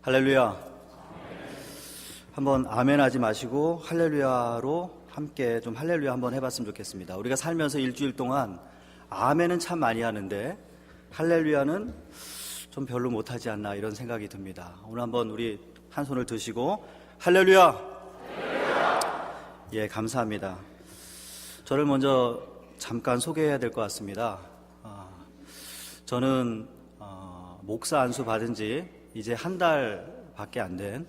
할렐루야. 한번 아멘 하지 마시고 할렐루야로 함께 좀 할렐루야 한번 해봤으면 좋겠습니다. 우리가 살면서 일주일 동안 아멘은 참 많이 하는데 할렐루야는 좀 별로 못하지 않나 이런 생각이 듭니다. 오늘 한번 우리 한 손을 드시고 할렐루야. 예, 감사합니다. 저를 먼저 잠깐 소개해야 될 것 같습니다. 저는 목사 안수 받은 지 이제 한 달밖에 안 된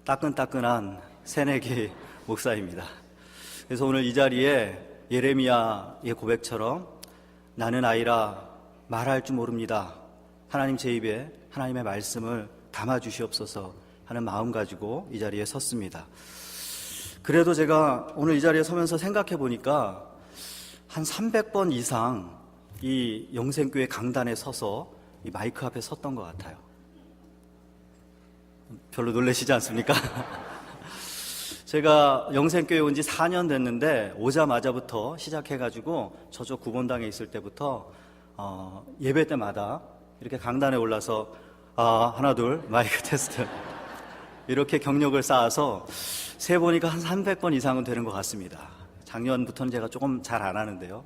따끈따끈한 새내기 목사입니다. 그래서 오늘 이 자리에 예레미야의 고백처럼 나는 아이라 말할 줄 모릅니다. 하나님 제 입에 하나님의 말씀을 담아주시옵소서 하는 마음 가지고 이 자리에 섰습니다. 그래도 제가 오늘 이 자리에 서면서 생각해 보니까 한 300번 이상 이 영생교회 강단에 서서 이 마이크 앞에 섰던 것 같아요. 별로 놀라시지 않습니까? 제가 영생교회 온 지 4년 됐는데 오자마자부터 시작해가지고 저쪽 구본당에 있을 때부터 예배 때마다 이렇게 강단에 올라서 하나 둘 마이크 테스트 이렇게 경력을 쌓아서 세보니까 한 300번 이상은 되는 것 같습니다. 작년부터는 제가 조금 잘 안 하는데요.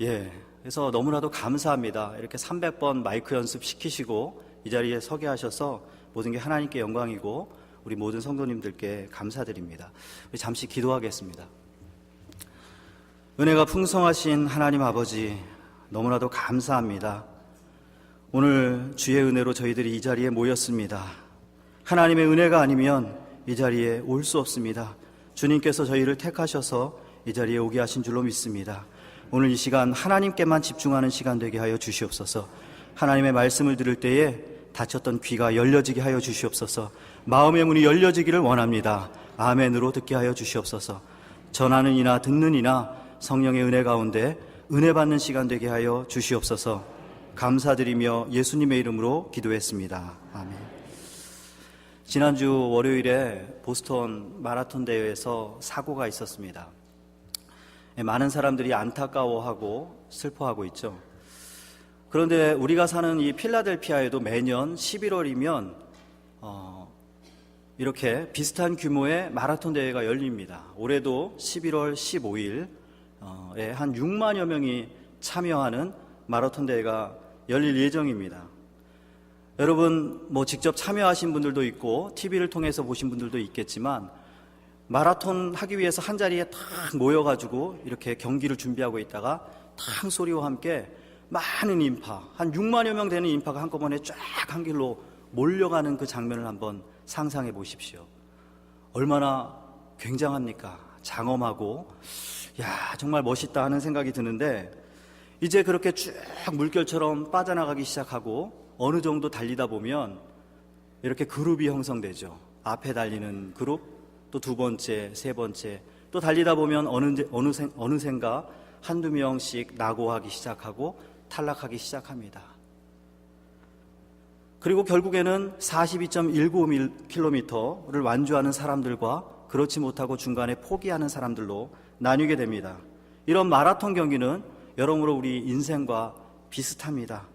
예, 그래서 너무나도 감사합니다. 이렇게 300번 마이크 연습 시키시고 이 자리에 서게 하셔서 모든 게 하나님께 영광이고 우리 모든 성도님들께 감사드립니다. 우리 잠시 기도하겠습니다. 은혜가 풍성하신 하나님 아버지, 너무나도 감사합니다. 오늘 주의 은혜로 저희들이 이 자리에 모였습니다. 하나님의 은혜가 아니면 이 자리에 올 수 없습니다. 주님께서 저희를 택하셔서 이 자리에 오게 하신 줄로 믿습니다. 오늘 이 시간 하나님께만 집중하는 시간 되게 하여 주시옵소서. 하나님의 말씀을 들을 때에 닫혔던 귀가 열려지게 하여 주시옵소서. 마음의 문이 열려지기를 원합니다. 아멘으로 듣게 하여 주시옵소서. 전하는 이나 듣는 이나 성령의 은혜 가운데 은혜 받는 시간 되게 하여 주시옵소서. 감사드리며 예수님의 이름으로 기도했습니다. 아멘. 지난주 월요일에 보스턴 마라톤 대회에서 사고가 있었습니다. 많은 사람들이 안타까워하고 슬퍼하고 있죠. 그런데 우리가 사는 이 필라델피아에도 매년 11월이면 이렇게 비슷한 규모의 마라톤 대회가 열립니다. 올해도 11월 15일에 한 6만여 명이 참여하는 마라톤 대회가 열릴 예정입니다. 여러분 직접 참여하신 분들도 있고 TV를 통해서 보신 분들도 있겠지만 마라톤 하기 위해서 한 자리에 탁 모여가지고 이렇게 경기를 준비하고 있다가 탕 소리와 함께 많은 인파, 한 6만여 명 되는 인파가 한꺼번에 쫙 한 길로 몰려가는 그 장면을 한번 상상해 보십시오. 얼마나 굉장합니까? 장엄하고 정말 멋있다 하는 생각이 드는데 이제 그렇게 쭉 물결처럼 빠져나가기 시작하고 어느 정도 달리다 보면 이렇게 그룹이 형성되죠. 앞에 달리는 그룹, 또 두 번째, 세 번째, 또 달리다 보면 어느샌가 한두 명씩 낙오하기 시작하고 탈락하기 시작합니다. 그리고 결국에는 42.195km를 완주하는 사람들과 그렇지 못하고 중간에 포기하는 사람들로 나뉘게 됩니다. 이런 마라톤 경기는 여러모로 우리 인생과 비슷합니다.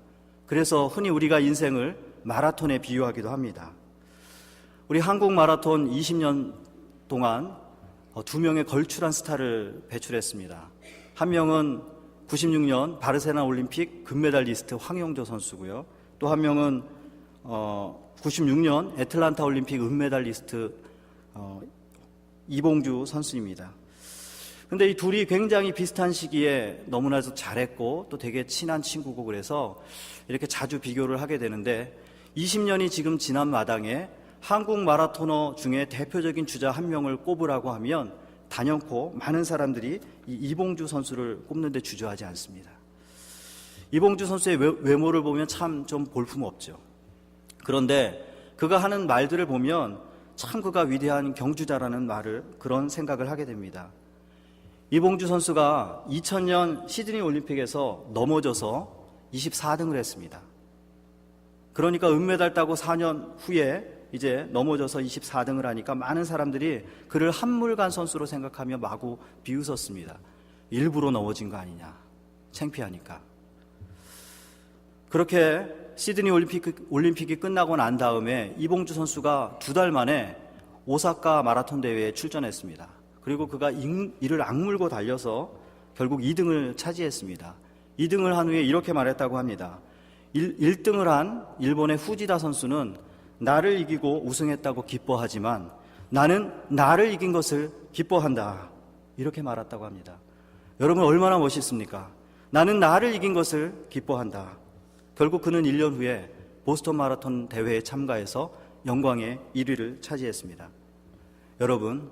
그래서 흔히 우리가 인생을 마라톤에 비유하기도 합니다. 우리 한국 마라톤 20년 동안 두 명의 걸출한 스타를 배출했습니다. 한 명은 96년 바르셀로나 올림픽 금메달리스트 황영조 선수고요. 또 한 명은 96년 애틀란타 올림픽 은메달리스트 이봉주 선수입니다. 근데 이 둘이 굉장히 비슷한 시기에 너무나도 잘했고 또 되게 친한 친구고 그래서 이렇게 자주 비교를 하게 되는데 20년이 지금 지난 마당에 한국 마라토너 중에 대표적인 주자 한 명을 꼽으라고 하면 단연코 많은 사람들이 이 이봉주 선수를 꼽는데 주저하지 않습니다. 이봉주 선수의 외모를 보면 참 좀 볼품없죠. 그런데 그가 하는 말들을 보면 참 그가 위대한 경주자라는 그런 생각을 하게 됩니다. 이봉주 선수가 2000년 시드니 올림픽에서 넘어져서 24등을 했습니다. 그러니까 은메달 따고 4년 후에 이제 넘어져서 24등을 하니까 많은 사람들이 그를 한물간 선수로 생각하며 마구 비웃었습니다. 일부러 넘어진 거 아니냐, 창피하니까. 그렇게 시드니 올림픽이 끝나고 난 다음에 이봉주 선수가 2달 만에 오사카 마라톤 대회에 출전했습니다. 그리고 그가 이를 악물고 달려서 결국 2등을 차지했습니다. 2등을 한 후에 이렇게 말했다고 합니다. 1등을 한 일본의 후지다 선수는 나를 이기고 우승했다고 기뻐하지만 나는 나를 이긴 것을 기뻐한다. 이렇게 말했다고 합니다. 여러분 얼마나 멋있습니까? 나는 나를 이긴 것을 기뻐한다. 결국 그는 1년 후에 보스턴 마라톤 대회에 참가해서 영광의 1위를 차지했습니다. 여러분,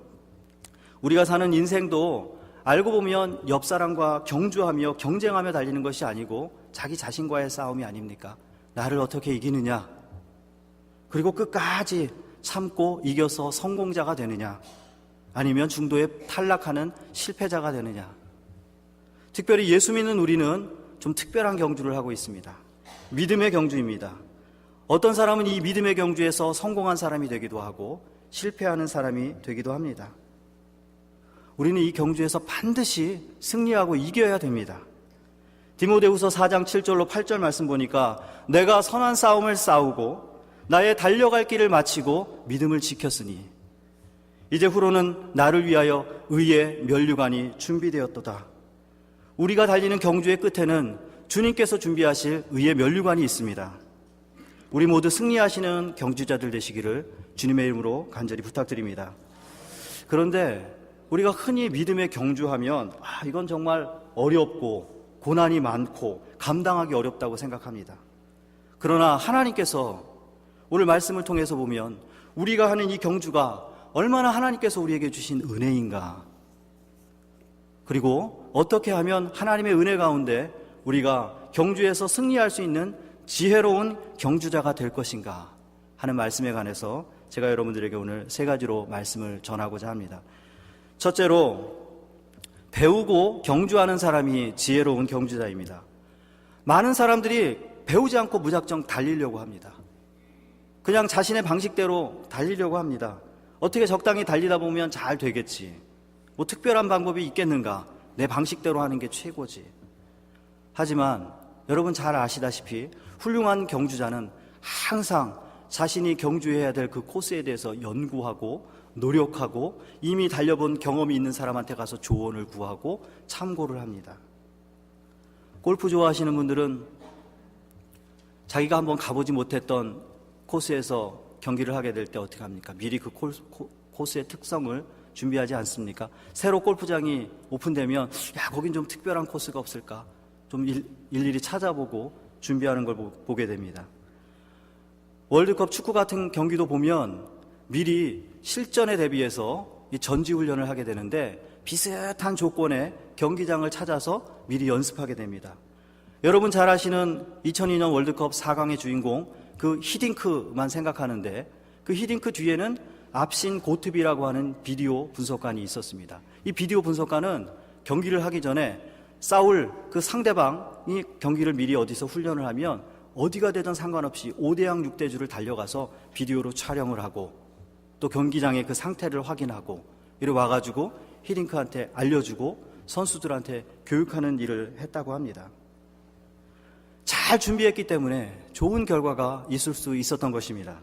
우리가 사는 인생도 알고 보면 옆 사람과 경주하며 경쟁하며 달리는 것이 아니고 자기 자신과의 싸움이 아닙니까? 나를 어떻게 이기느냐? 그리고 끝까지 참고 이겨서 성공자가 되느냐? 아니면 중도에 탈락하는 실패자가 되느냐? 특별히 예수 믿는 우리는 좀 특별한 경주를 하고 있습니다. 믿음의 경주입니다. 어떤 사람은 이 믿음의 경주에서 성공한 사람이 되기도 하고 실패하는 사람이 되기도 합니다. 우리는 이 경주에서 반드시 승리하고 이겨야 됩니다. 디모데후서 4장 7절로 8절 말씀 보니까 내가 선한 싸움을 싸우고 나의 달려갈 길을 마치고 믿음을 지켰으니 이제 후로는 나를 위하여 의의 면류관이 준비되었도다. 우리가 달리는 경주의 끝에는 주님께서 준비하실 의의 면류관이 있습니다. 우리 모두 승리하시는 경주자들 되시기를 주님의 이름으로 간절히 부탁드립니다. 그런데 우리가 흔히 믿음의 경주하면 이건 정말 어렵고 고난이 많고 감당하기 어렵다고 생각합니다. 그러나 하나님께서 오늘 말씀을 통해서 보면 우리가 하는 이 경주가 얼마나 하나님께서 우리에게 주신 은혜인가, 그리고 어떻게 하면 하나님의 은혜 가운데 우리가 경주에서 승리할 수 있는 지혜로운 경주자가 될 것인가 하는 말씀에 관해서 제가 여러분들에게 오늘 3가지로 말씀을 전하고자 합니다. 첫째로, 배우고 경주하는 사람이 지혜로운 경주자입니다. 많은 사람들이 배우지 않고 무작정 달리려고 합니다. 그냥 자신의 방식대로 달리려고 합니다. 어떻게 적당히 달리다 보면 잘 되겠지, 뭐 특별한 방법이 있겠는가, 내 방식대로 하는 게 최고지. 하지만 여러분 잘 아시다시피 훌륭한 경주자는 항상 자신이 경주해야 될 그 코스에 대해서 연구하고 노력하고 이미 달려본 경험이 있는 사람한테 가서 조언을 구하고 참고를 합니다. 골프 좋아하시는 분들은 자기가 한번 가보지 못했던 코스에서 경기를 하게 될 때 어떻게 합니까? 미리 그 코스의 특성을 준비하지 않습니까? 새로 골프장이 오픈되면 거긴 좀 특별한 코스가 없을까? 좀 일일이 찾아보고 준비하는 걸 보게 됩니다. 월드컵 축구 같은 경기도 보면 미리 실전에 대비해서 전지훈련을 하게 되는데 비슷한 조건의 경기장을 찾아서 미리 연습하게 됩니다. 여러분 잘 아시는 2002년 월드컵 4강의 주인공 그 히딩크만 생각하는데 그 히딩크 뒤에는 압신 고트비라고 하는 비디오 분석관이 있었습니다. 이 비디오 분석관은 경기를 하기 전에 싸울 그 상대방이 경기를 미리 어디서 훈련을 하면 어디가 되든 상관없이 5대양 6대주를 달려가서 비디오로 촬영을 하고 또 경기장의 그 상태를 확인하고 이리 와가지고 히딩크한테 알려주고 선수들한테 교육하는 일을 했다고 합니다. 잘 준비했기 때문에 좋은 결과가 있을 수 있었던 것입니다.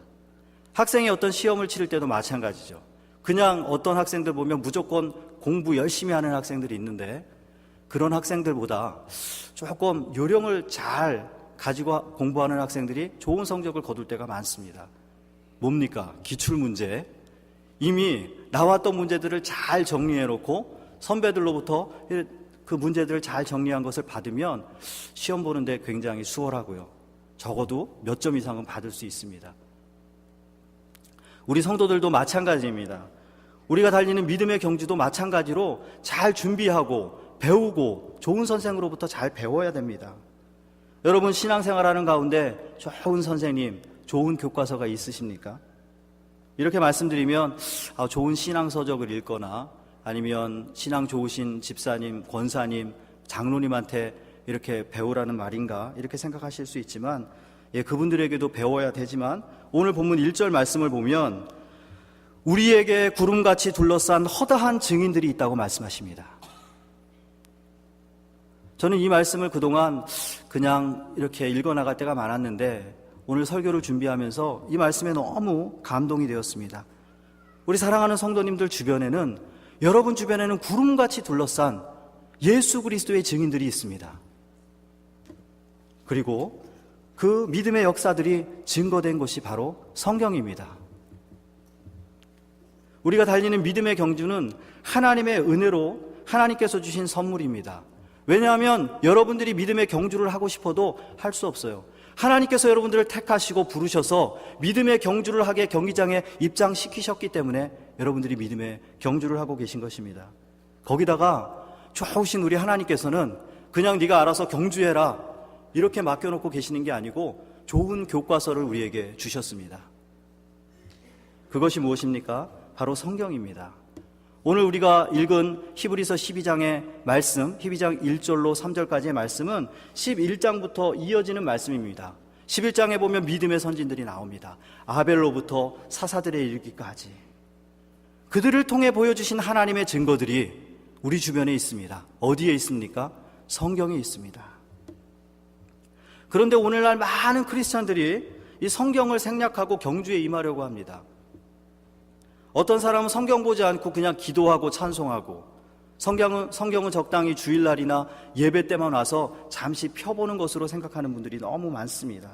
학생이 어떤 시험을 치를 때도 마찬가지죠. 그냥 어떤 학생들 보면 무조건 공부 열심히 하는 학생들이 있는데 그런 학생들보다 조금 요령을 잘 가지고 공부하는 학생들이 좋은 성적을 거둘 때가 많습니다. 뭡니까? 기출문제. 이미 나왔던 문제들을 잘 정리해놓고 선배들로부터 그 문제들을 잘 정리한 것을 받으면 시험 보는데 굉장히 수월하고요. 적어도 몇 점 이상은 받을 수 있습니다. 우리 성도들도 마찬가지입니다. 우리가 달리는 믿음의 경주도 마찬가지로 잘 준비하고 배우고 좋은 선생으로부터 잘 배워야 됩니다. 여러분 신앙생활하는 가운데 좋은 선생님, 좋은 교과서가 있으십니까? 이렇게 말씀드리면 좋은 신앙서적을 읽거나 아니면 신앙 좋으신 집사님, 권사님, 장로님한테 이렇게 배우라는 말인가 이렇게 생각하실 수 있지만 그분들에게도 배워야 되지만 오늘 본문 1절 말씀을 보면 우리에게 구름같이 둘러싼 허다한 증인들이 있다고 말씀하십니다. 저는 이 말씀을 그동안 그냥 이렇게 읽어나갈 때가 많았는데 오늘 설교를 준비하면서 이 말씀에 너무 감동이 되었습니다. 우리 사랑하는 성도님들 주변에는, 여러분 주변에는 구름같이 둘러싼 예수 그리스도의 증인들이 있습니다. 그리고 그 믿음의 역사들이 증거된 것이 바로 성경입니다. 우리가 달리는 믿음의 경주는 하나님의 은혜로 하나님께서 주신 선물입니다. 왜냐하면 여러분들이 믿음의 경주를 하고 싶어도 할 수 없어요. 하나님께서 여러분들을 택하시고 부르셔서 믿음의 경주를 하게 경기장에 입장시키셨기 때문에 여러분들이 믿음의 경주를 하고 계신 것입니다. 거기다가 좋으신 우리 하나님께서는 그냥 네가 알아서 경주해라 이렇게 맡겨놓고 계시는 게 아니고 좋은 교과서를 우리에게 주셨습니다. 그것이 무엇입니까? 바로 성경입니다. 오늘 우리가 읽은 히브리서 12장의 말씀, 12장 1절로 3절까지의 말씀은 11장부터 이어지는 말씀입니다. 11장에 보면 믿음의 선진들이 나옵니다. 아벨로부터 사사들에 이르기까지 그들을 통해 보여주신 하나님의 증거들이 우리 주변에 있습니다. 어디에 있습니까? 성경에 있습니다. 그런데 오늘날 많은 크리스찬들이 이 성경을 생략하고 경주에 임하려고 합니다. 어떤 사람은 성경 보지 않고 그냥 기도하고 찬송하고 성경은 적당히 주일날이나 예배 때만 와서 잠시 펴보는 것으로 생각하는 분들이 너무 많습니다.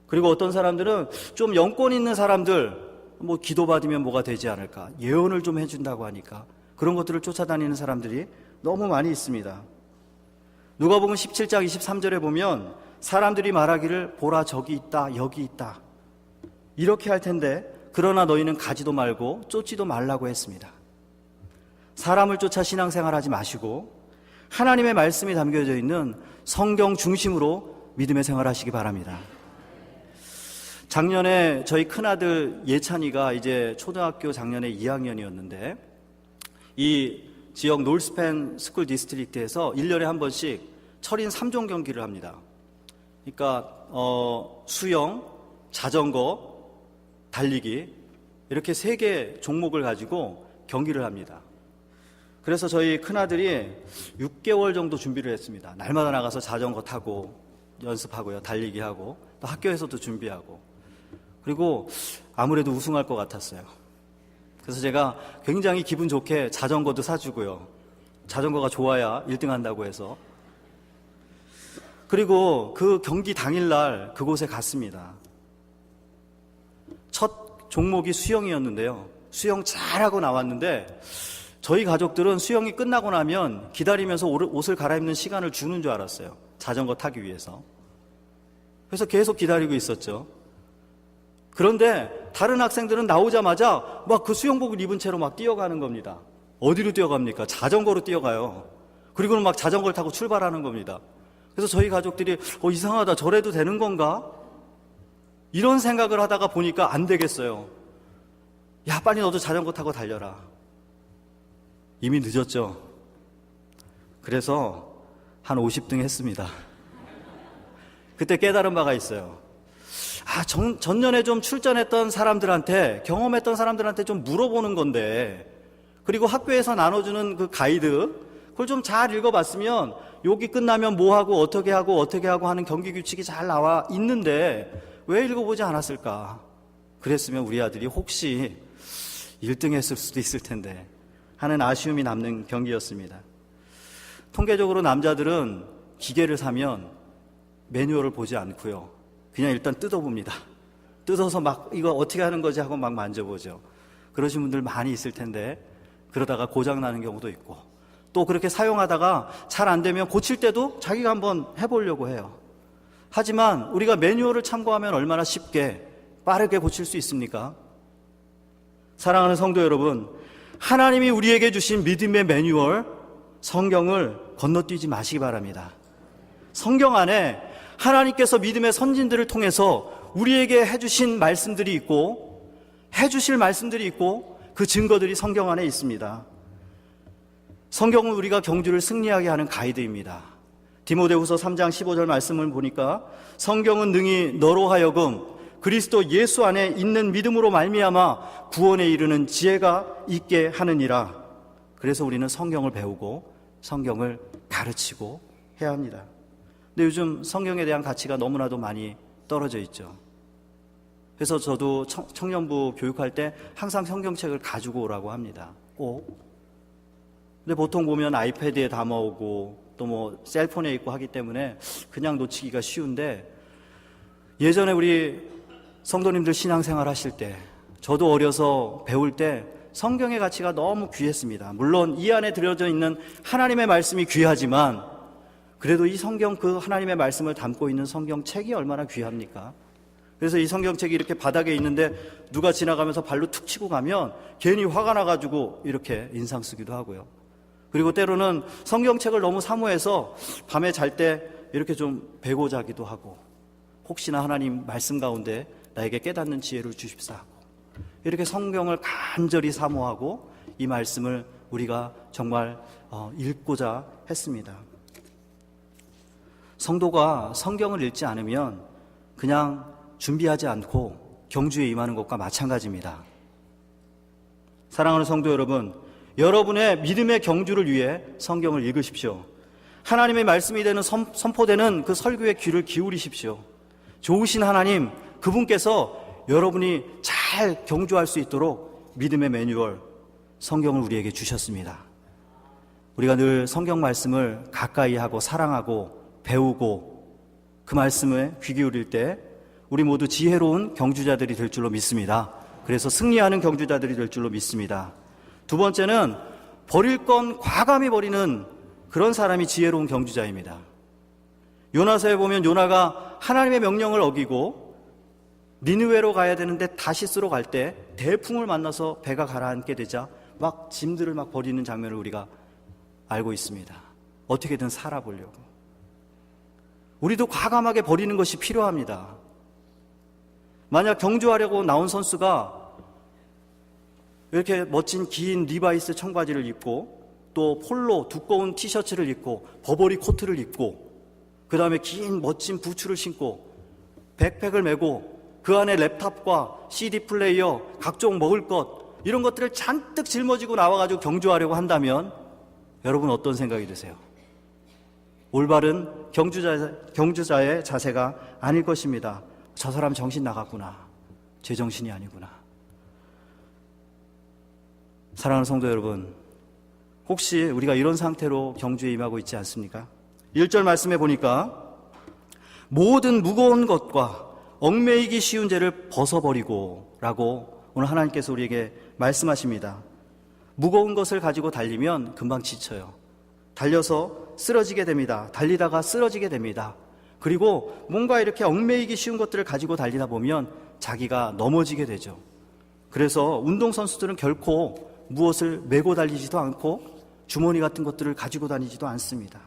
그리고 어떤 사람들은 좀 영권 있는 사람들, 뭐 기도받으면 뭐가 되지 않을까, 예언을 좀 해준다고 하니까 그런 것들을 쫓아다니는 사람들이 너무 많이 있습니다. 누가복음 17장 23절에 보면 사람들이 말하기를 보라 저기 있다 여기 있다 이렇게 할 텐데 그러나 너희는 가지도 말고 쫓지도 말라고 했습니다. 사람을 쫓아 신앙생활하지 마시고 하나님의 말씀이 담겨져 있는 성경 중심으로 믿음의 생활하시기 바랍니다. 작년에 저희 큰아들 예찬이가 이제 초등학교 작년에 2학년이었는데 이 지역 놀스펜 스쿨 디스트릭트에서 1년에 한 번씩 철인 3종 경기를 합니다. 그러니까 수영, 자전거, 달리기 이렇게 3개 종목을 가지고 경기를 합니다. 그래서 저희 큰아들이 6개월 정도 준비를 했습니다. 날마다 나가서 자전거 타고 연습하고요, 달리기 하고 또 학교에서도 준비하고, 그리고 아무래도 우승할 것 같았어요. 그래서 제가 굉장히 기분 좋게 자전거도 사주고요, 자전거가 좋아야 1등 한다고 해서. 그리고 그 경기 당일날 그곳에 갔습니다. 첫 종목이 수영이었는데요. 수영 잘하고 나왔는데 저희 가족들은 수영이 끝나고 나면 기다리면서 옷을 갈아입는 시간을 주는 줄 알았어요. 자전거 타기 위해서. 그래서 계속 기다리고 있었죠. 그런데 다른 학생들은 나오자마자 막 그 수영복을 입은 채로 막 뛰어가는 겁니다. 어디로 뛰어갑니까? 자전거로 뛰어가요. 그리고는 막 자전거를 타고 출발하는 겁니다. 그래서 저희 가족들이 이상하다, 저래도 되는 건가? 이런 생각을 하다가 보니까 안 되겠어요. 야, 빨리 너도 자전거 타고 달려라. 이미 늦었죠. 그래서 한 50등 했습니다. 그때 깨달은 바가 있어요. 전년에 좀 출전했던 사람들한테, 경험했던 사람들한테 좀 물어보는 건데, 그리고 학교에서 나눠주는 그 가이드, 그걸 좀 잘 읽어봤으면 여기 끝나면 뭐 하고 어떻게 하고 하는 경기 규칙이 잘 나와 있는데 왜 읽어보지 않았을까? 그랬으면 우리 아들이 혹시 1등 했을 수도 있을 텐데 하는 아쉬움이 남는 경기였습니다. 통계적으로 남자들은 기계를 사면 매뉴얼을 보지 않고요, 그냥 일단 뜯어봅니다. 뜯어서 막 이거 어떻게 하는 거지 하고 막 만져보죠. 그러신 분들 많이 있을 텐데 그러다가 고장 나는 경우도 있고, 또 그렇게 사용하다가 잘 안 되면 고칠 때도 자기가 한번 해보려고 해요. 하지만 우리가 매뉴얼을 참고하면 얼마나 쉽게 빠르게 고칠 수 있습니까? 사랑하는 성도 여러분, 하나님이 우리에게 주신 믿음의 매뉴얼 성경을 건너뛰지 마시기 바랍니다. 성경 안에 하나님께서 믿음의 선진들을 통해서 우리에게 해주신 말씀들이 있고 해주실 말씀들이 있고 그 증거들이 성경 안에 있습니다. 성경은 우리가 경주를 승리하게 하는 가이드입니다. 디모데후서 3장 15절 말씀을 보니까 성경은 능히 너로 하여금 그리스도 예수 안에 있는 믿음으로 말미암아 구원에 이르는 지혜가 있게 하느니라. 그래서 우리는 성경을 배우고 성경을 가르치고 해야 합니다. 근데 요즘 성경에 대한 가치가 너무나도 많이 떨어져 있죠. 그래서 저도 청년부 교육할 때 항상 성경책을 가지고 오라고 합니다. 꼭. 근데 보통 보면 아이패드에 담아오고 또 뭐 셀폰에 있고 하기 때문에 그냥 놓치기가 쉬운데, 예전에 우리 성도님들 신앙생활 하실 때, 저도 어려서 배울 때 성경의 가치가 너무 귀했습니다. 물론 이 안에 들어져 있는 하나님의 말씀이 귀하지만 그래도 이 성경, 그 하나님의 말씀을 담고 있는 성경책이 얼마나 귀합니까? 그래서 이 성경책이 이렇게 바닥에 있는데 누가 지나가면서 발로 툭 치고 가면 괜히 화가 나가지고 이렇게 인상 쓰기도 하고요. 그리고 때로는 성경책을 너무 사모해서 밤에 잘 때 이렇게 좀 베고 자기도 하고, 혹시나 하나님 말씀 가운데 나에게 깨닫는 지혜를 주십사 하고, 이렇게 성경을 간절히 사모하고 이 말씀을 우리가 정말 읽고자 했습니다. 성도가 성경을 읽지 않으면 그냥 준비하지 않고 경주에 임하는 것과 마찬가지입니다. 사랑하는 성도 여러분, 여러분의 믿음의 경주를 위해 성경을 읽으십시오. 하나님의 말씀이 되는 선포되는 그 설교에 귀를 기울이십시오. 좋으신 하나님, 그분께서 여러분이 잘 경주할 수 있도록 믿음의 매뉴얼, 성경을 우리에게 주셨습니다. 우리가 늘 성경 말씀을 가까이 하고 사랑하고 배우고 그 말씀에 귀 기울일 때 우리 모두 지혜로운 경주자들이 될 줄로 믿습니다. 그래서 승리하는 경주자들이 될 줄로 믿습니다. 두 번째는 버릴 건 과감히 버리는 그런 사람이 지혜로운 경주자입니다. 요나서에 보면 요나가 하나님의 명령을 어기고 니느웨로 가야 되는데 다시스로 갈 때 대풍을 만나서 배가 가라앉게 되자 막 짐들을 막 버리는 장면을 우리가 알고 있습니다. 어떻게든 살아보려고. 우리도 과감하게 버리는 것이 필요합니다. 만약 경주하려고 나온 선수가 이렇게 멋진 긴 리바이스 청바지를 입고 또 폴로 두꺼운 티셔츠를 입고 버버리 코트를 입고 그 다음에 긴 멋진 부츠를 신고 백팩을 메고 그 안에 랩탑과 CD 플레이어, 각종 먹을 것 이런 것들을 잔뜩 짊어지고 나와가지고 경주하려고 한다면 여러분 어떤 생각이 드세요? 올바른 경주자의 자세가 아닐 것입니다. 저 사람 정신 나갔구나. 제 정신이 아니구나. 사랑하는 성도 여러분, 혹시 우리가 이런 상태로 경주에 임하고 있지 않습니까? 1절 말씀에 보니까 모든 무거운 것과 얽매이기 쉬운 죄를 벗어버리고 라고 오늘 하나님께서 우리에게 말씀하십니다. 무거운 것을 가지고 달리면 금방 지쳐요. 달려서 쓰러지게 됩니다. 달리다가 쓰러지게 됩니다. 그리고 뭔가 이렇게 얽매이기 쉬운 것들을 가지고 달리다 보면 자기가 넘어지게 되죠. 그래서 운동선수들은 결코 무엇을 메고 달리지도 않고 주머니 같은 것들을 가지고 다니지도 않습니다.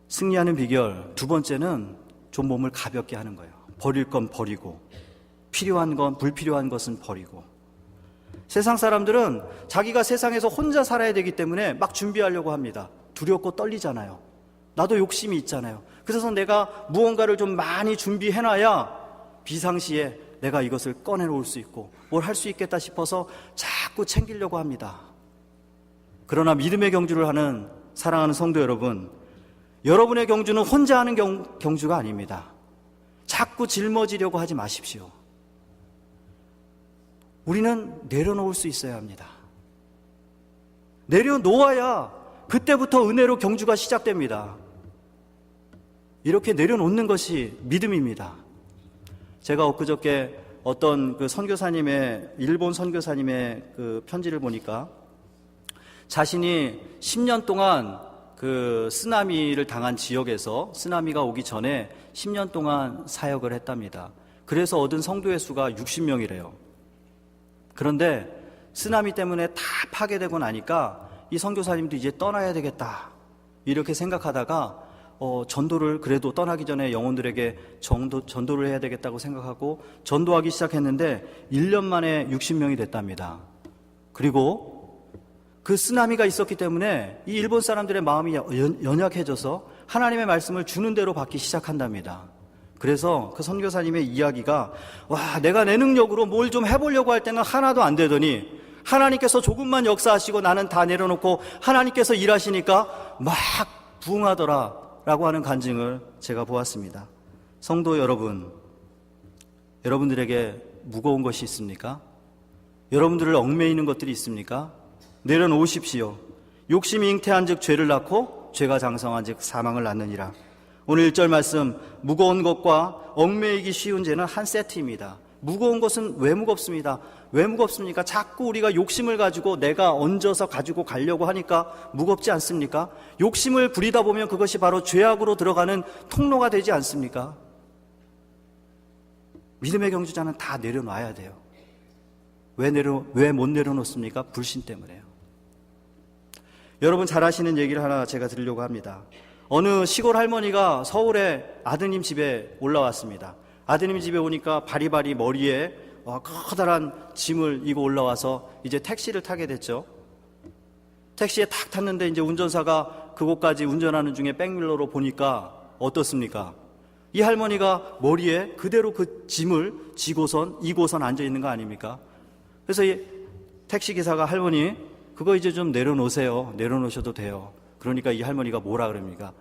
승리하는 비결 두 번째는 좀 몸을 가볍게 하는 거예요. 버릴 건 버리고 필요한 건, 불필요한 것은 버리고. 세상 사람들은 자기가 세상에서 혼자 살아야 되기 때문에 막 준비하려고 합니다. 두렵고 떨리잖아요. 나도 욕심이 있잖아요. 그래서 내가 무언가를 좀 많이 준비해놔야 비상시에 내가 이것을 꺼내놓을 수 있고 뭘 할 수 있겠다 싶어서 자꾸 챙기려고 합니다. 그러나 믿음의 경주를 하는 사랑하는 성도 여러분, 여러분의 경주는 혼자 하는 경주가 아닙니다. 자꾸 짊어지려고 하지 마십시오. 우리는 내려놓을 수 있어야 합니다. 내려놓아야 그때부터 은혜로 경주가 시작됩니다. 이렇게 내려놓는 것이 믿음입니다. 제가 엊그저께 어떤 그 선교사님의, 일본 선교사님의 그 편지를 보니까 자신이 10년 동안 그 쓰나미를 당한 지역에서 쓰나미가 오기 전에 10년 동안 사역을 했답니다. 그래서 얻은 성도의 수가 60명이래요. 그런데 쓰나미 때문에 다 파괴되고 나니까 이 선교사님도 이제 떠나야 되겠다 이렇게 생각하다가 전도를 그래도 떠나기 전에 영혼들에게 전도를 해야 되겠다고 생각하고 전도하기 시작했는데 1년 만에 60명이 됐답니다. 그리고 그 쓰나미가 있었기 때문에 이 일본 사람들의 마음이 연약해져서 하나님의 말씀을 주는 대로 받기 시작한답니다. 그래서 그 선교사님의 이야기가, 와, 내가 내 능력으로 뭘 좀 해보려고 할 때는 하나도 안 되더니 하나님께서 조금만 역사하시고 나는 다 내려놓고 하나님께서 일하시니까 막 부응하더라라고 하는 간증을 제가 보았습니다. 성도 여러분, 여러분들에게 무거운 것이 있습니까? 여러분들을 얽매이는 것들이 있습니까? 내려놓으십시오. 욕심이 잉태한 즉 죄를 낳고 죄가 장성한 즉 사망을 낳느니라. 오늘 1절 말씀, 무거운 것과 얽매이기 쉬운 죄는 한 세트입니다. 무거운 것은 왜 무겁습니다. 왜 무겁습니까? 자꾸 우리가 욕심을 가지고 내가 얹어서 가지고 가려고 하니까 무겁지 않습니까? 욕심을 부리다 보면 그것이 바로 죄악으로 들어가는 통로가 되지 않습니까? 믿음의 경주자는 다 내려놔야 돼요. 왜 못 내려놓습니까? 불신 때문에요. 여러분 잘 아시는 얘기를 하나 제가 드리려고 합니다. 어느 시골 할머니가 서울에 아드님 집에 올라왔습니다. 아드님 집에 오니까 바리바리 머리에 커다란 짐을 이고 올라와서 이제 택시를 타게 됐죠. 택시에 탁 탔는데 이제 운전사가 그곳까지 운전하는 중에 백밀러로 보니까 어떻습니까? 이 할머니가 머리에 그대로 그 짐을 이고선 앉아 있는 거 아닙니까? 그래서 이 택시기사가 할머니 그거 이제 좀 내려놓으세요. 내려놓으셔도 돼요. 그러니까 이 할머니가 뭐라 그럽니까?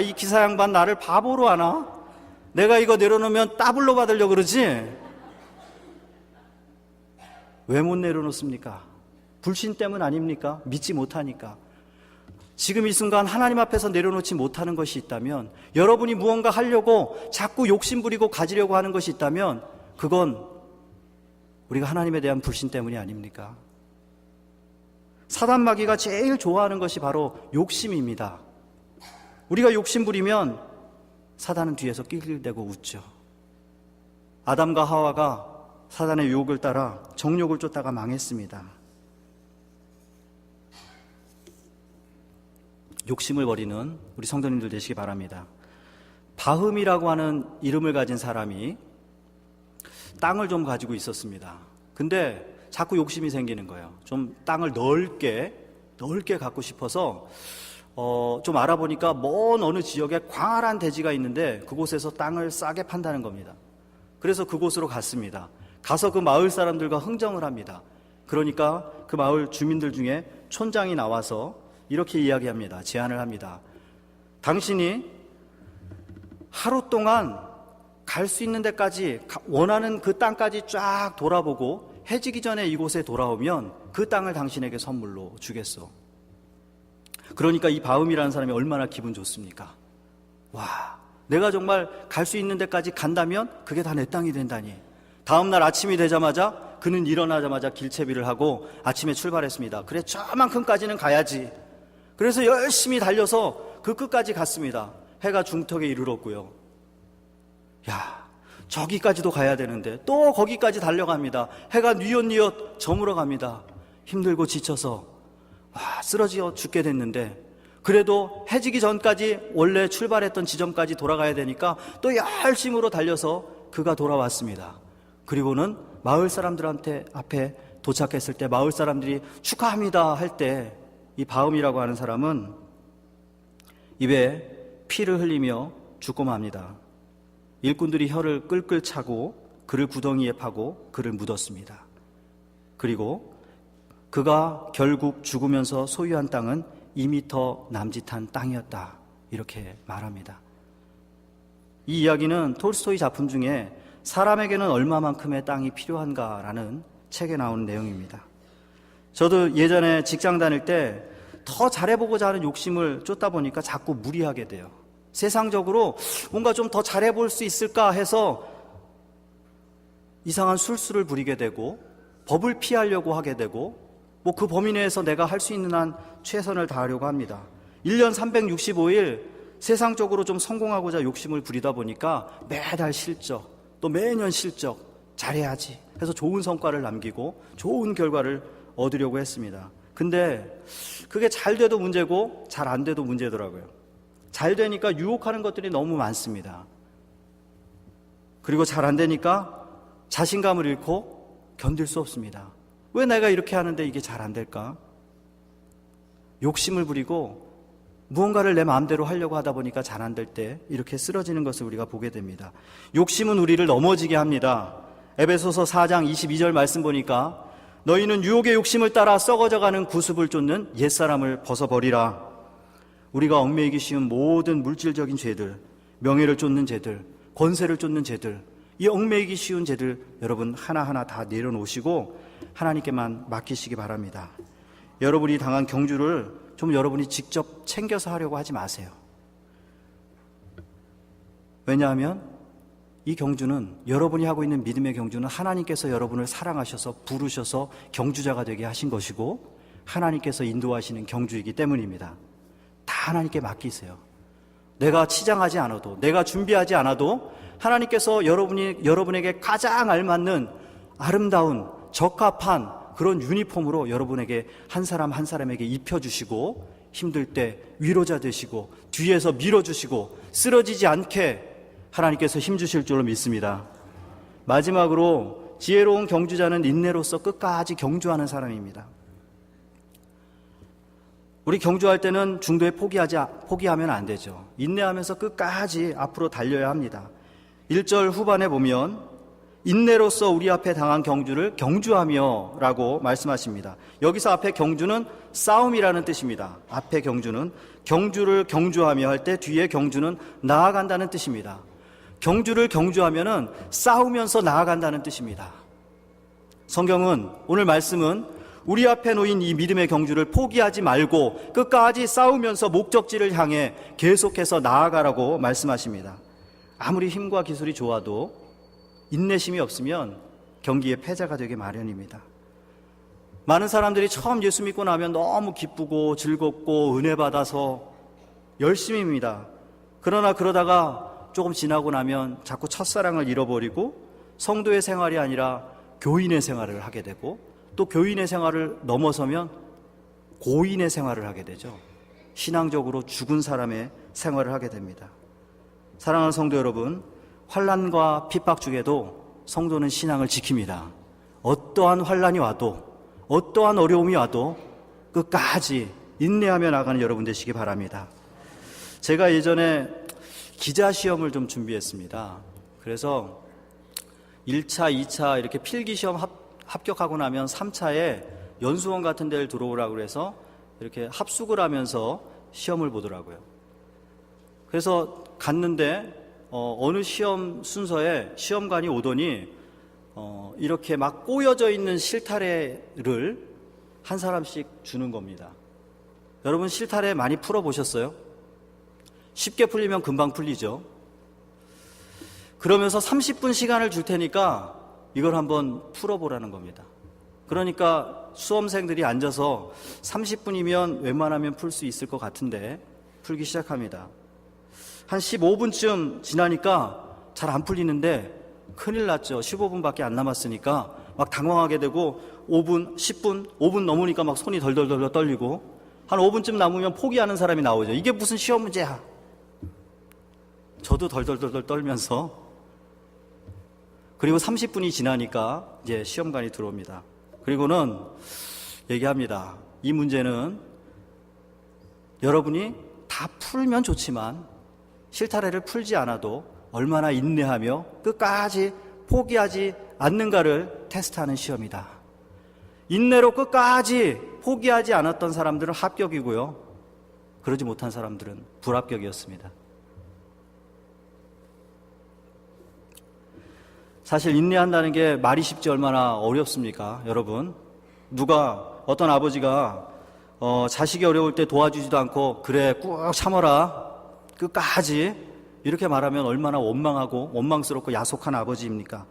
이 기사 양반 나를 바보로 하나? 내가 이거 내려놓으면 따블로 받으려고 그러지? 왜 못 내려놓습니까? 불신 때문 아닙니까? 믿지 못하니까. 지금 이 순간 하나님 앞에서 내려놓지 못하는 것이 있다면, 여러분이 무언가 하려고 자꾸 욕심부리고 가지려고 하는 것이 있다면 그건 우리가 하나님에 대한 불신 때문이 아닙니까? 사단 마귀가 제일 좋아하는 것이 바로 욕심입니다. 우리가 욕심부리면 사단은 뒤에서 낄낄대고 웃죠. 아담과 하와가 사단의 유혹을 따라 정욕을 쫓다가 망했습니다. 욕심을 버리는 우리 성도님들 되시기 바랍니다. 바흠이라고 하는 이름을 가진 사람이 땅을 좀 가지고 있었습니다. 근데 자꾸 욕심이 생기는 거예요. 좀 땅을 넓게 갖고 싶어서 좀 알아보니까 먼 어느 지역에 광활한 대지가 있는데 그곳에서 땅을 싸게 판다는 겁니다. 그래서 그곳으로 갔습니다. 가서 그 마을 사람들과 흥정을 합니다. 그러니까 그 마을 주민들 중에 촌장이 나와서 이렇게 이야기합니다. 제안을 합니다. 당신이 하루 동안 갈 수 있는 데까지, 원하는 그 땅까지 쫙 돌아보고 해지기 전에 이곳에 돌아오면 그 땅을 당신에게 선물로 주겠어. 그러니까 이 바음이라는 사람이 얼마나 기분 좋습니까? 와, 내가 정말 갈 수 있는 데까지 간다면 그게 다 내 땅이 된다니. 다음 날 아침이 되자마자 그는 일어나자마자 길채비를 하고 아침에 출발했습니다. 그래, 저만큼까지는 가야지. 그래서 열심히 달려서 그 끝까지 갔습니다. 해가 중턱에 이르렀고요. 야, 저기까지도 가야 되는데 또 거기까지 달려갑니다. 해가 뉘엿뉘엿 저물어 갑니다. 힘들고 지쳐서 쓰러져 죽게 됐는데, 그래도 해지기 전까지 원래 출발했던 지점까지 돌아가야 되니까 또 열심으로 달려서 그가 돌아왔습니다. 그리고는 마을 사람들한테 앞에 도착했을 때 마을 사람들이 축하합니다 할 때 이 바음이라고 하는 사람은 입에 피를 흘리며 죽고 맙니다. 일꾼들이 혀를 끌끌 차고 그를 구덩이에 파고 그를 묻었습니다. 그리고 그가 결국 죽으면서 소유한 땅은 2m 남짓한 땅이었다, 이렇게 말합니다. 이 이야기는 톨스토이 작품 중에 사람에게는 얼마만큼의 땅이 필요한가라는 책에 나오는 내용입니다. 저도 예전에 직장 다닐 때 더 잘해보고자 하는 욕심을 쫓다 보니까 자꾸 무리하게 돼요. 세상적으로 뭔가 좀 더 잘해볼 수 있을까 해서 이상한 술수를 부리게 되고 법을 피하려고 하게 되고 그 범위 내에서 내가 할 수 있는 한 최선을 다하려고 합니다. 1년 365일 세상적으로 좀 성공하고자 욕심을 부리다 보니까 매달 실적, 또 매년 실적, 잘해야지 해서 좋은 성과를 남기고 좋은 결과를 얻으려고 했습니다. 근데 그게 잘 돼도 문제고 잘 안 돼도 문제더라고요. 잘 되니까 유혹하는 것들이 너무 많습니다. 그리고 잘 안 되니까 자신감을 잃고 견딜 수 없습니다. 왜 내가 이렇게 하는데 이게 잘 안 될까? 욕심을 부리고 무언가를 내 마음대로 하려고 하다 보니까 잘 안 될 때 이렇게 쓰러지는 것을 우리가 보게 됩니다. 욕심은 우리를 넘어지게 합니다. 에베소서 4장 22절 말씀 보니까 너희는 유혹의 욕심을 따라 썩어져가는 구습을 쫓는 옛사람을 벗어버리라. 우리가 얽매이기 쉬운 모든 물질적인 죄들, 명예를 쫓는 죄들, 권세를 쫓는 죄들, 이 얽매이기 쉬운 죄들 여러분 하나하나 다 내려놓으시고 하나님께만 맡기시기 바랍니다. 여러분이 당한 경주를 좀 여러분이 직접 챙겨서 하려고 하지 마세요. 왜냐하면 이 경주는, 여러분이 하고 있는 믿음의 경주는 하나님께서 여러분을 사랑하셔서 부르셔서 경주자가 되게 하신 것이고 하나님께서 인도하시는 경주이기 때문입니다. 다 하나님께 맡기세요. 내가 치장하지 않아도, 내가 준비하지 않아도 하나님께서 여러분에게 가장 알맞는 아름다운 적합한 그런 유니폼으로 여러분에게 한 사람 한 사람에게 입혀주시고 힘들 때 위로자 되시고 뒤에서 밀어주시고 쓰러지지 않게 하나님께서 힘주실 줄로 믿습니다. 마지막으로 지혜로운 경주자는 인내로서 끝까지 경주하는 사람입니다. 우리 경주할 때는 중도에 포기하면 안 되죠. 인내하면서 끝까지 앞으로 달려야 합니다. 1절 후반에 보면 인내로서 우리 앞에 당한 경주를 경주하며 라고 말씀하십니다. 여기서 앞에 경주는 싸움이라는 뜻입니다. 앞에 경주는 경주를 경주하며 할 때 뒤에 경주는 나아간다는 뜻입니다. 경주를 경주하면은 싸우면서 나아간다는 뜻입니다. 성경은, 오늘 말씀은 우리 앞에 놓인 이 믿음의 경주를 포기하지 말고 끝까지 싸우면서 목적지를 향해 계속해서 나아가라고 말씀하십니다. 아무리 힘과 기술이 좋아도 인내심이 없으면 경기의 패자가 되기 마련입니다. 많은 사람들이 처음 예수 믿고 나면 너무 기쁘고 즐겁고 은혜 받아서 열심입니다. 그러나 그러다가 조금 지나고 나면 자꾸 첫사랑을 잃어버리고 성도의 생활이 아니라 교인의 생활을 하게 되고 또 교인의 생활을 넘어서면 고인의 생활을 하게 되죠. 신앙적으로 죽은 사람의 생활을 하게 됩니다. 사랑하는 성도 여러분, 환난과 핍박 중에도 성도는 신앙을 지킵니다. 어떠한 환난이 와도 어떠한 어려움이 와도 끝까지 인내하며 나가는 여러분 되시기 바랍니다. 제가 예전에 기자 시험을 좀 준비했습니다. 그래서 1차, 2차 이렇게 필기 시험 합격하고 나면 3차에 연수원 같은 데를 들어오라고 해서 이렇게 합숙을 하면서 시험을 보더라고요. 그래서 갔는데 어느 시험 순서에 시험관이 오더니 이렇게 막 꼬여져 있는 실타래를 한 사람씩 주는 겁니다. 여러분 실타래 많이 풀어보셨어요? 쉽게 풀리면 금방 풀리죠. 그러면서 30분 시간을 줄 테니까 이걸 한번 풀어보라는 겁니다. 그러니까 수험생들이 앉아서 30분이면 웬만하면 풀 수 있을 것 같은데 풀기 시작합니다. 한 15분쯤 지나니까 잘 안 풀리는데 큰일 났죠. 15분밖에 안 남았으니까 막 당황하게 되고 5분, 10분, 5분 넘으니까 막 손이 덜덜덜 떨리고 한 5분쯤 남으면 포기하는 사람이 나오죠. 이게 무슨 시험 문제야. 저도 덜덜덜 떨면서 그리고 30분이 지나니까 이제 시험관이 들어옵니다. 그리고는 얘기합니다. 이 문제는 여러분이 다 풀면 좋지만 실타래를 풀지 않아도 얼마나 인내하며 끝까지 포기하지 않는가를 테스트하는 시험이다. 인내로 끝까지 포기하지 않았던 사람들은 합격이고요. 그러지 못한 사람들은 불합격이었습니다. 사실 인내한다는 게 말이 쉽지 얼마나 어렵습니까, 여러분? 어떤 아버지가 자식이 어려울 때 도와주지도 않고 그래 꾹 참아라 끝까지 이렇게 말하면 얼마나 원망하고 원망스럽고 야속한 아버지입니까?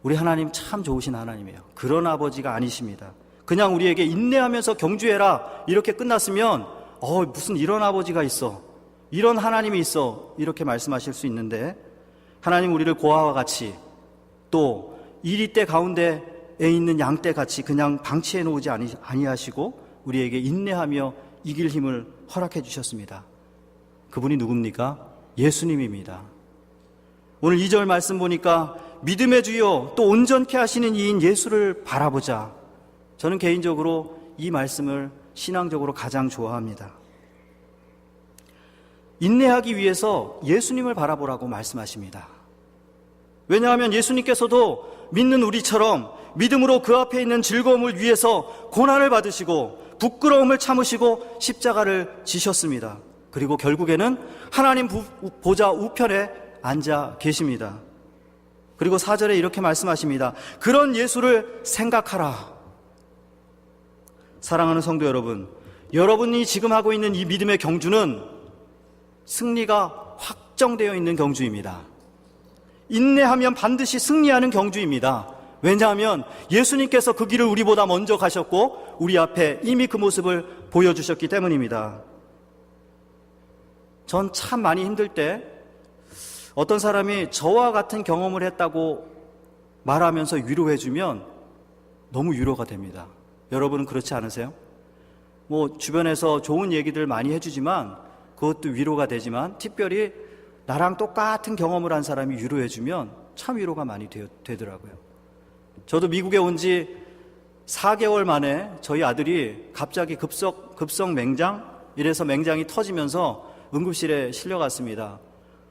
우리 하나님 참 좋으신 하나님이에요. 그런 아버지가 아니십니다. 그냥 우리에게 인내하면서 경주해라 이렇게 끝났으면 무슨 이런 아버지가 있어, 이런 하나님이 있어 이렇게 말씀하실 수 있는데 하나님 우리를 고아와 같이 또 이리떼 가운데에 있는 양떼 같이 그냥 방치해 놓지 아니하시고 우리에게 인내하며 이길 힘을 허락해 주셨습니다. 그분이 누굽니까? 예수님입니다. 오늘 2절 말씀 보니까 믿음의 주요 또 온전케 하시는 이인 예수를 바라보자. 저는 개인적으로 이 말씀을 신앙적으로 가장 좋아합니다. 인내하기 위해서 예수님을 바라보라고 말씀하십니다. 왜냐하면 예수님께서도 믿는 우리처럼 믿음으로 그 앞에 있는 즐거움을 위해서 고난을 받으시고 부끄러움을 참으시고 십자가를 지셨습니다. 그리고 결국에는 하나님 보좌 우편에 앉아 계십니다. 그리고 4절에 이렇게 말씀하십니다. 그런 예수를 생각하라. 사랑하는 성도 여러분, 여러분이 지금 하고 있는 이 믿음의 경주는 승리가 확정되어 있는 경주입니다. 인내하면 반드시 승리하는 경주입니다. 왜냐하면 예수님께서 그 길을 우리보다 먼저 가셨고 우리 앞에 이미 그 모습을 보여주셨기 때문입니다. 전 참 많이 힘들 때 어떤 사람이 저와 같은 경험을 했다고 말하면서 위로해주면 너무 위로가 됩니다. 여러분은 그렇지 않으세요? 주변에서 좋은 얘기들 많이 해주지만 그것도 위로가 되지만 특별히 나랑 똑같은 경험을 한 사람이 위로해주면 참 위로가 많이 되더라고요. 저도 미국에 온 지 4개월 만에 저희 아들이 갑자기 급성 맹장, 이래서 맹장이 터지면서 응급실에 실려갔습니다.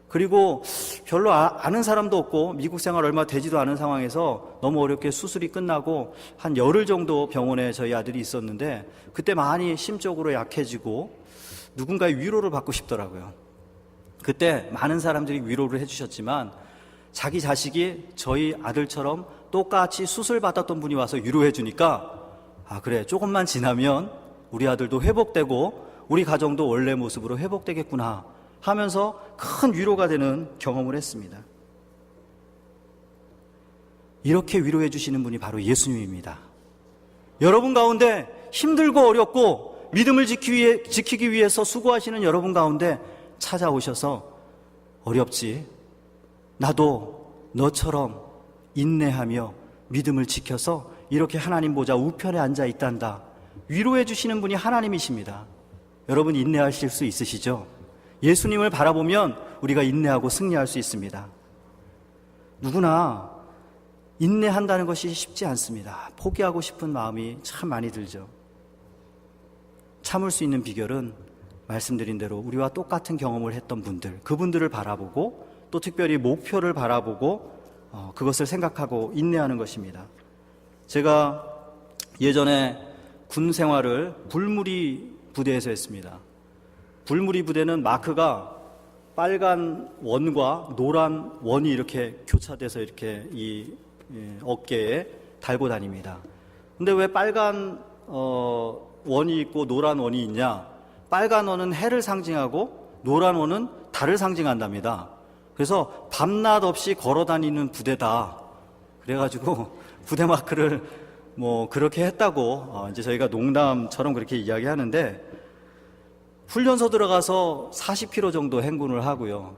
그리고 별로 아는 사람도 없고 미국 생활 얼마 되지도 않은 상황에서 너무 어렵게 수술이 끝나고 한 열흘 정도 병원에 저희 아들이 있었는데 그때 많이 심적으로 약해지고 누군가의 위로를 받고 싶더라고요. 그때 많은 사람들이 위로를 해주셨지만 자기 자식이 저희 아들처럼 똑같이 수술 받았던 분이 와서 위로해 주니까 그래, 조금만 지나면 우리 아들도 회복되고 우리 가정도 원래 모습으로 회복되겠구나 하면서 큰 위로가 되는 경험을 했습니다. 이렇게 위로해 주시는 분이 바로 예수님입니다. 여러분 가운데 힘들고 어렵고 믿음을 지키기 위해서 수고하시는 여러분 가운데 찾아오셔서 어렵지, 나도 너처럼 인내하며 믿음을 지켜서 이렇게 하나님 보좌 우편에 앉아 있단다, 위로해 주시는 분이 하나님이십니다. 여러분 인내하실 수 있으시죠? 예수님을 바라보면 우리가 인내하고 승리할 수 있습니다. 누구나 인내한다는 것이 쉽지 않습니다. 포기하고 싶은 마음이 참 많이 들죠. 참을 수 있는 비결은 말씀드린 대로 우리와 똑같은 경험을 했던 분들, 그분들을 바라보고 또 특별히 목표를 바라보고 그것을 생각하고 인내하는 것입니다. 제가 예전에 군 생활을 불무리 부대에서 했습니다. 불무리 부대는 마크가 빨간 원과 노란 원이 이렇게 교차돼서 이렇게 이 어깨에 달고 다닙니다. 근데 왜 빨간 원이 있고 노란 원이 있냐? 빨간 원은 해를 상징하고 노란 원은 달을 상징한답니다. 그래서 밤낮 없이 걸어 다니는 부대다. 그래가지고 부대 마크를 그렇게 했다고 이제 저희가 농담처럼 그렇게 이야기하는데, 훈련소 들어가서 40km 정도 행군을 하고요.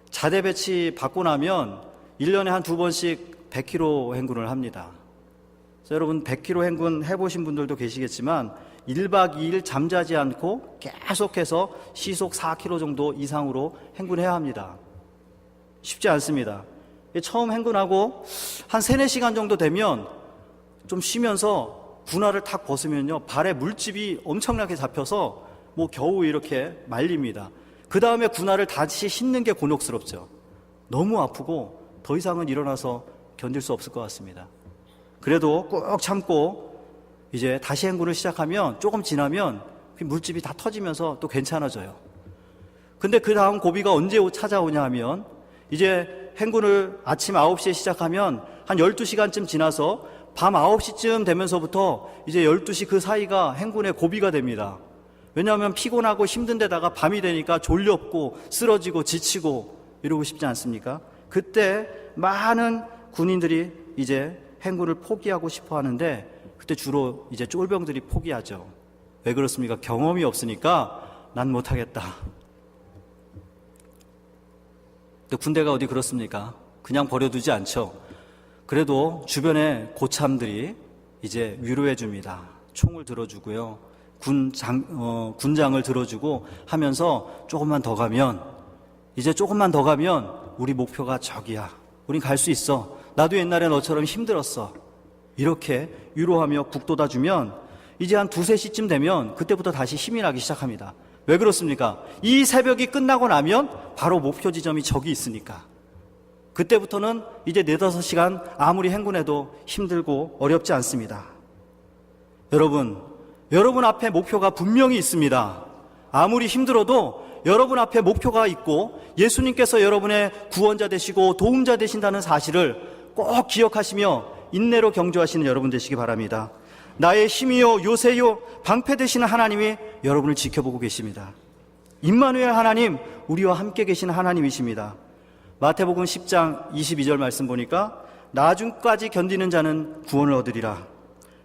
자대 배치 받고 나면 1년에 한 2번씩 100km 행군을 합니다. 그래서 여러분 100km 행군 해보신 분들도 계시겠지만 1박 2일 잠자지 않고 계속해서 시속 4km 정도 이상으로 행군해야 합니다. 쉽지 않습니다. 처음 행군하고 한 3-4시간 정도 되면 좀 쉬면서 군화를 탁 벗으면요, 발에 물집이 엄청나게 잡혀서 겨우 이렇게 말립니다. 그 다음에 군화를 다시 신는 게 곤혹스럽죠. 너무 아프고 더 이상은 일어나서 견딜 수 없을 것 같습니다. 그래도 꾹 참고 이제 다시 행군을 시작하면 조금 지나면 물집이 다 터지면서 또 괜찮아져요. 근데 그 다음 고비가 언제 찾아오냐 하면, 이제 행군을 아침 9시에 시작하면 한 12시간쯤 지나서 밤 9시쯤 되면서부터 이제 12시 그 사이가 행군의 고비가 됩니다. 왜냐하면 피곤하고 힘든 데다가 밤이 되니까 졸렵고 쓰러지고 지치고 이러고 싶지 않습니까? 그때 많은 군인들이 이제 행군을 포기하고 싶어 하는데, 그때 주로 이제 쫄병들이 포기하죠. 왜 그렇습니까? 경험이 없으니까 난 못하겠다. 또 군대가 어디 그렇습니까? 그냥 버려두지 않죠. 그래도 주변에 고참들이 이제 위로해 줍니다. 총을 들어주고요, 군장을 들어주고 하면서 조금만 더 가면 우리 목표가 저기야. 우린 갈 수 있어. 나도 옛날에 너처럼 힘들었어. 이렇게 위로하며 북돋아주면 이제 한 2-3시쯤 되면 그때부터 다시 힘이 나기 시작합니다. 왜 그렇습니까? 이 새벽이 끝나고 나면 바로 목표 지점이 저기 있으니까. 그때부터는 이제 4-5시간 아무리 행군해도 힘들고 어렵지 않습니다. 여러분 앞에 목표가 분명히 있습니다. 아무리 힘들어도 여러분 앞에 목표가 있고 예수님께서 여러분의 구원자 되시고 도움자 되신다는 사실을 꼭 기억하시며 인내로 경주하시는 여러분 되시기 바랍니다. 나의 힘이요 요새요 방패 되시는 하나님이 여러분을 지켜보고 계십니다. 임마누엘 하나님, 우리와 함께 계시는 하나님이십니다. 마태복음 10장 22절 말씀 보니까 나중까지 견디는 자는 구원을 얻으리라.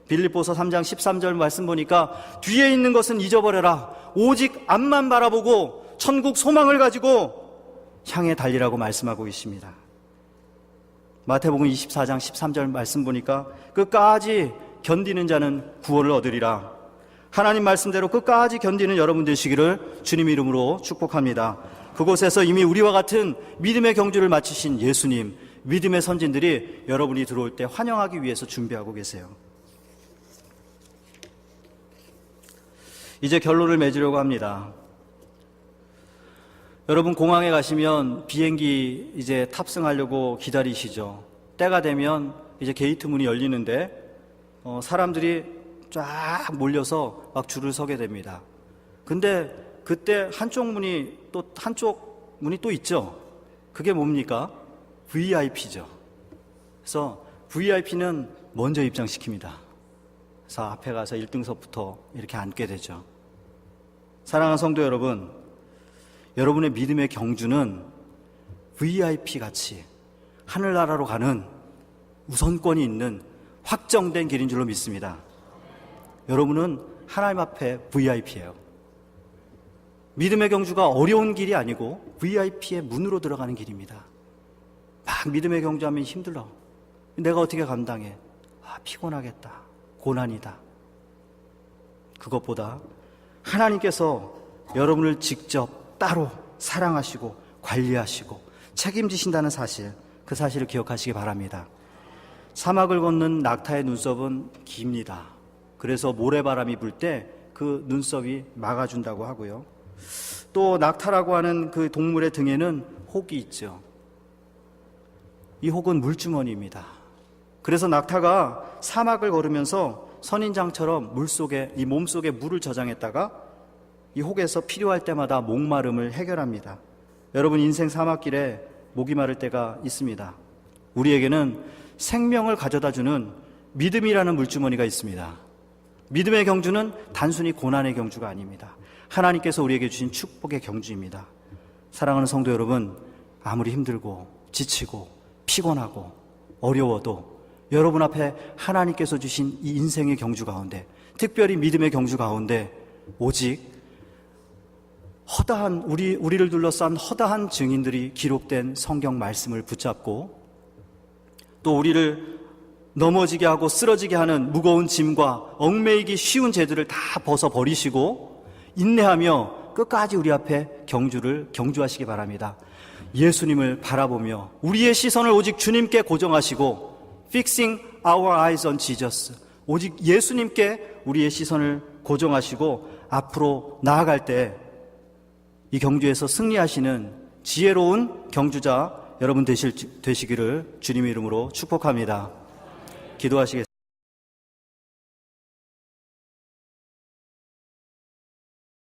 빌립보서 3장 13절 말씀 보니까 뒤에 있는 것은 잊어버려라. 오직 앞만 바라보고 천국 소망을 가지고 향해 달리라고 말씀하고 계십니다. 마태복음 24장 13절 말씀 보니까 끝까지 견디는 자는 구원을 얻으리라. 하나님 말씀대로 끝까지 견디는 여러분 되시기를 주님 이름으로 축복합니다. 그곳에서 이미 우리와 같은 믿음의 경주를 마치신 예수님, 믿음의 선진들이 여러분이 들어올 때 환영하기 위해서 준비하고 계세요. 이제 결론을 맺으려고 합니다. 여러분 공항에 가시면 비행기 이제 탑승하려고 기다리시죠. 때가 되면 이제 게이트 문이 열리는데 사람들이 쫙 몰려서 막 줄을 서게 됩니다. 근데 그때 한쪽 문이 또 있죠. 그게 뭡니까? VIP죠. 그래서 VIP는 먼저 입장시킵니다. 그래서 앞에 가서 1등석부터 이렇게 앉게 되죠. 사랑하는 성도 여러분, 여러분의 믿음의 경주는 VIP 같이 하늘나라로 가는 우선권이 있는 확정된 길인 줄로 믿습니다. 여러분은 하나님 앞에 VIP예요. 믿음의 경주가 어려운 길이 아니고 VIP의 문으로 들어가는 길입니다. 막 믿음의 경주하면 힘들어. 내가 어떻게 감당해? 피곤하겠다. 고난이다. 그것보다 하나님께서 여러분을 직접 따로 사랑하시고 관리하시고 책임지신다는 사실, 그 사실을 기억하시기 바랍니다. 사막을 걷는 낙타의 눈썹은 깁니다. 그래서 모래바람이 불 때 그 눈썹이 막아준다고 하고요. 또 낙타라고 하는 그 동물의 등에는 혹이 있죠. 이 혹은 물주머니입니다. 그래서 낙타가 사막을 걸으면서 선인장처럼 물속에, 이 몸속에 물을 저장했다가 이 혹에서 필요할 때마다 목마름을 해결합니다. 여러분 인생 사막길에 목이 마를 때가 있습니다. 우리에게는 생명을 가져다주는 믿음이라는 물주머니가 있습니다. 믿음의 경주는 단순히 고난의 경주가 아닙니다. 하나님께서 우리에게 주신 축복의 경주입니다. 사랑하는 성도 여러분, 아무리 힘들고 지치고 피곤하고 어려워도 여러분 앞에 하나님께서 주신 이 인생의 경주 가운데, 특별히 믿음의 경주 가운데 오직 허다한 우리를 둘러싼 허다한 증인들이 기록된 성경 말씀을 붙잡고 또 우리를 넘어지게 하고 쓰러지게 하는 무거운 짐과 얽매이기 쉬운 죄들을 다 벗어버리시고 인내하며 끝까지 우리 앞에 경주하시기 바랍니다. 예수님을 바라보며 우리의 시선을 오직 주님께 고정하시고 Fixing our eyes on Jesus, 오직 예수님께 우리의 시선을 고정하시고 앞으로 나아갈 때 이 경주에서 승리하시는 지혜로운 경주자 여러분 되시기를 주님의 이름으로 축복합니다. 기도하시겠습니다.